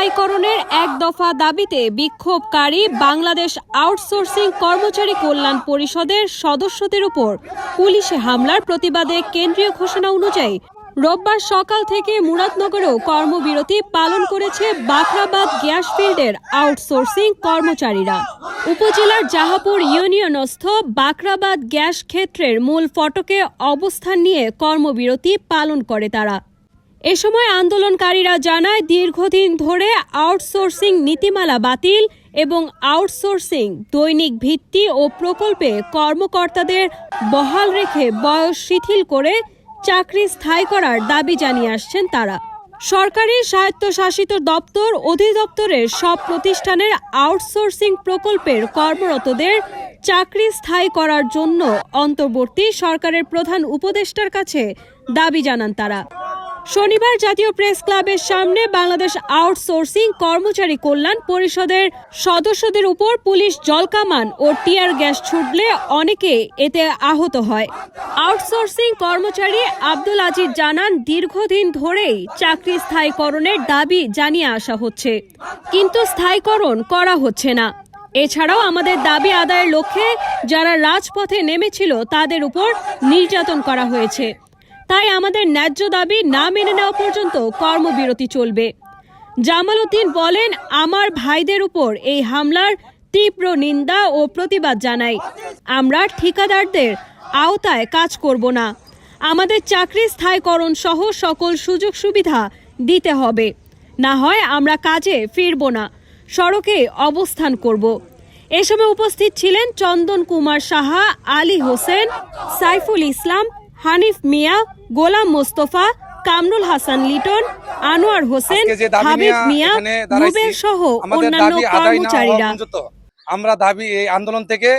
স্থায়ীকরণের এক দফা দাবিতে বিক্ষোভকারী বাংলাদেশ আউটসোর্সিং কর্মচারী কল্যাণ পরিষদের সদস্যদের উপর পুলিশে হামলার প্রতিবাদে কেন্দ্রীয় ঘোষণা অনুযায়ী রোববার সকাল থেকে মুরাদনগরেও কর্মবিরতি পালন করেছে বাখরাবাদ গ্যাস ফিল্ডের আউটসোর্সিং কর্মচারীরা। উপজেলার জাহাপুর ইউনিয়নস্থ বাখরাবাদ গ্যাস ক্ষেত্রের মূল ফটকে অবস্থান নিয়ে কর্মবিরতি পালন করে তারা। এ সময় আন্দোলনকারীরা জানায়, দীর্ঘদিন ধরে আউটসোর্সিং নীতিমালা বাতিল এবং আউটসোর্সিং দৈনিক ভিত্তি ও প্রকল্পে কর্মকর্তাদের বহাল রেখে বয়স শিথিল করে চাকরি স্থায়ী করার দাবি জানিয়ে আসছেন তারা। সরকারি স্বায়ত্তশাসিত দপ্তর অধিদপ্তরের সব প্রতিষ্ঠানের আউটসোর্সিং প্রকল্পের কর্মরতদের চাকরি স্থায়ী করার জন্য অন্তর্বর্তী সরকারের প্রধান উপদেষ্টার কাছে দাবি জানান তারা। শনিবার জাতীয় প্রেস ক্লাবের সামনে বাংলাদেশ আউটসোর্সিং কর্মচারী কল্যাণ পরিষদের সদস্যদের উপর পুলিশ জলকামান ও টিয়ার গ্যাস ছুড়লে অনেকে এতে আহত হয়। আউটসোর্সিং কর্মচারী আব্দুল আজিজ জানান, দীর্ঘদিন ধরেই চাকরি স্থায়ীকরণের দাবি জানিয়ে আসা হচ্ছে, কিন্তু স্থায়ীকরণ করা হচ্ছে না। এছাড়াও আমাদের দাবি আদায়ের লক্ষ্যে যারা রাজপথে নেমেছিল তাদের উপর নির্যাতন করা হয়েছে। তাই আমাদের ন্যায্য দাবি না মেনে নেওয়া পর্যন্ত কর্মবিরতি চলবে। জামাল উদ্দিন বলেন, আমার ভাইদের উপর এই হামলার তীব্র নিন্দা ও প্রতিবাদ জানাই। আমরা ঠিকাদারদের আওতায় কাজ করব না। আমাদের চাকরি স্থায়ীকরণ সহ সকল সুযোগ সুবিধা দিতে হবে, না হয় আমরা কাজে ফিরব না, সড়কে অবস্থান করব। এ সময় উপস্থিত ছিলেন চন্দন কুমার সাহা, আলী হোসেন, সাইফুল ইসলাম, হানিফ মিয়া, গোলাম মোস্তফা, কামরুল হাসান লিটন, আনোয়ার হোসেন, হাবিব মিয়া, রুবেল সহ অন্যান্য কর্মচারীরা। আমরা দাবি এই আন্দোলন থেকে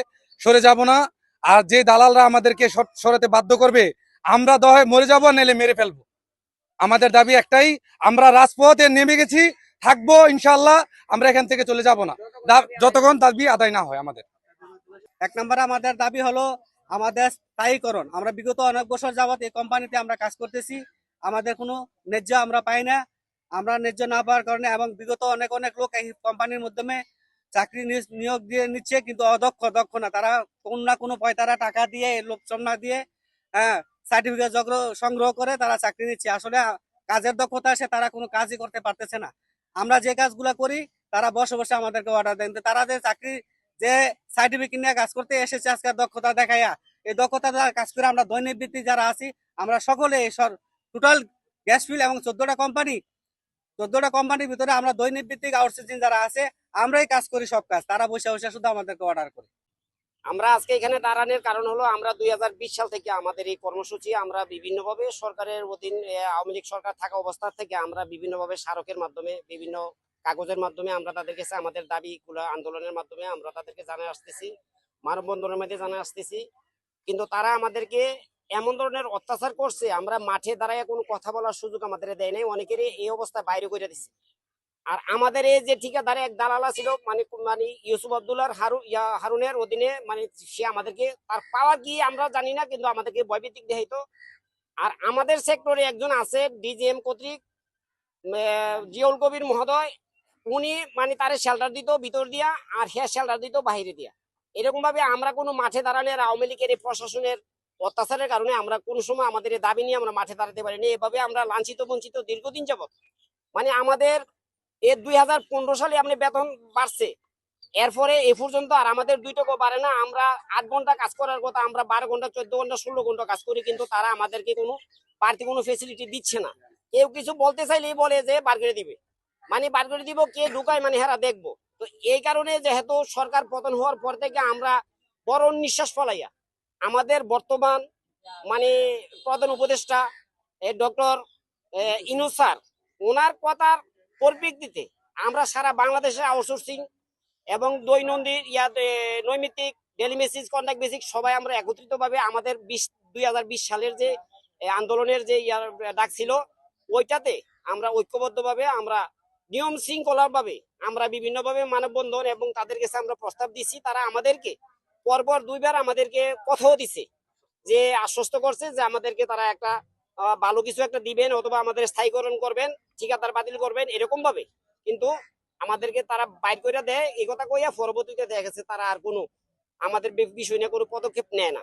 সরে যাব না। আর যে দালালরা আমাদেরকে সরাতে বাধ্য করবে, আমরা দহে মরে যাব, নেলে মেরে ফেলবো। আমাদের দাবি একটাই, আমরা রাজপথে নেমে গেছি, থাকবো ইনশাআল্লাহ। আমরা এখান থেকে চলে যাব না যতক্ষণ দাবি আদায় না হয়। আমাদের এক নম্বরে আমাদের দাবি হলো আমাদের স্থায়ীকরণ। আমরা বিগত অনেক বছর যাবত এই কোম্পানিতে আমরা কাজ করতেছি, আমাদের কোনো ন্যায্য আমরা পাই না। আমরা ন্যায্য না পাওয়ার কারণে এবং বিগত অনেক লোক এই কোম্পানির মাধ্যমে চাকরি নিয়োগ দিয়ে নিচ্ছে, কিন্তু দক্ষ না। তারা কোন না কোনো পয়তারা টাকা দিয়ে, লোকজন না দিয়ে সার্টিফিকেট সংগ্রহ করে তারা চাকরি নিচ্ছে। আসলে কাজের দক্ষতা আসে, তারা কোনো কাজই করতে পারতেছে না। আমরা যে কাজগুলা করি তারা বসে বসে আমাদেরকে অর্ডার দেন। তারা যে চাকরি যে সার্টিফিকেট নিয়ে কাজ করতে এসেছে আজকে দক্ষতা দেখাইয়া, এই দক্ষতা কাজ করে আমরা দৈনিক ভিত্তিক যারা আছি, আমরা সকলে টোটাল গ্যাস ফিল্ড এবং 14টা কোম্পানির ভিতরে আমরা দৈনিক ভিত্তিক আউটসোর্সিং যারা আছে আমরাই কাজ করি সব কাজ। তারা বসে বসে শুধু আমাদেরকে অর্ডার করে। আমরা আজকে এখানে দাঁড়ানোর কারণ হলো, আমরা 2020 সাল থেকে আমাদের এই কর্মসূচি আমরা বিভিন্নভাবে সরকারের অধীন আওয়ামী লীগ সরকার থাকা অবস্থা থেকে আমরা বিভিন্নভাবে স্মারকের মাধ্যমে, বিভিন্ন কাগজের মাধ্যমে আমরা তাদের কাছে আমাদের দাবিগুলো আন্দোলনের মাধ্যমে আমরা তাদেরকে জানিয়ে আসতেছি, মানববন্ধনের মধ্যে জানিয়ে আসতেছি। কিন্তু তারা আমাদেরকে এমন ধরনের অত্যাচার করছে, আমরা মাঠে দাঁড়ায় কোনো কথা বলার সুযোগ আমাদের দেয় নাই, অনেকেরই এই অবস্থা বাইরে করে দিচ্ছে। আর আমাদের এই যে ঠিকাদারে এক দালালা ছিল, মানে ইউসুফ আব্দুল্লাহ হারুনের অধীনে, মানে সে আমাদেরকে তার পাওয়ার কি আমরা জানি না, কিন্তু আমাদেরকে ভয়ভীতিক দেখাইতো। আর আমাদের সেক্টরে একজন আছে ডিজিএম কর্তৃক জিয়াউল কবির মহোদয়, উনি মানে তারে শেল্টার দিত ভিতর দিয়া, আর হ্যাঁ শেল্টার দিত বাহিরে দিয়া। এরকম ভাবে আমরা কোনো মাঠে দাঁড়ালে আওয়ামী লীগের এই প্রশাসনের অত্যাচারের কারণে আমরা কোন সময় আমাদের দাবি নিয়ে আমরা মাঠে দাঁড়াতে পারিনি। এভাবে আমরা লাঞ্ছিত বঞ্চিত দীর্ঘদিন যাবত। মানে আমাদের 2015 সালে আপনি বেতন বাড়ছে, এরপরে এ পর্যন্ত আর আমাদের 2 টাকা বাড়ে না। আমরা 8 ঘন্টা কাজ করার কথা, আমরা 12 ঘন্টা 14 ঘন্টা 16 ঘন্টা কাজ করি, কিন্তু তারা আমাদেরকে কোনো বাড়তি কোনো ফেসিলিটি দিচ্ছে না। কেউ কিছু বলতে চাইলেই বলে যে বার করে দিবে, মানে বার করে দিব, কে ঢুকায় মানে হেরা দেখবো। তো এই কারণে যেহেতু সরকার পতন হওয়ার পর থেকে আমরা বড় নিঃশ্বাস ফলাইয়া আমাদের বর্তমান মানে প্রধান উপদেষ্টা ডক্টর ইউনূস স্যার, ওনার কথার পরিপ্রেক্ষিতে আমরা সারা বাংলাদেশে আউটসোর্সিং এবং দৈনন্দিন নৈমিত্তিক ডেলি বেসিস, কন্ট্রাক্ট বেসিক সবাই আমরা একত্রিতভাবে আমাদের 2020 সালের যে আন্দোলনের যে ডাক ছিল, ওইটাতে আমরা ঐক্যবদ্ধভাবে আমরা নিয়ম শৃঙ্খলাভাবে আমরা বিভিন্নভাবে মানববন্ধন এবং তাদের কাছে আমরা প্রস্তাব দিচ্ছি। তারা আমাদেরকে পরপর 2 বার আমাদেরকে কথাও দিছে, যে আশ্বস্ত করছে যে আমাদেরকে তারা একটা ভালো কিছু একটা দিবেন, অথবা আমাদের স্থায়ীকরণ করবেন, ঠিকাদার বাতিল করবেন, এরকম ভাবে। কিন্তু আমাদেরকে তারা বাইর করে দেয় এই কথা কইয়া পরবর্তীতে দেখা গেছে তারা আর কোনো আমাদের বিষয় নিয়ে কোনো পদক্ষেপ নেয় না।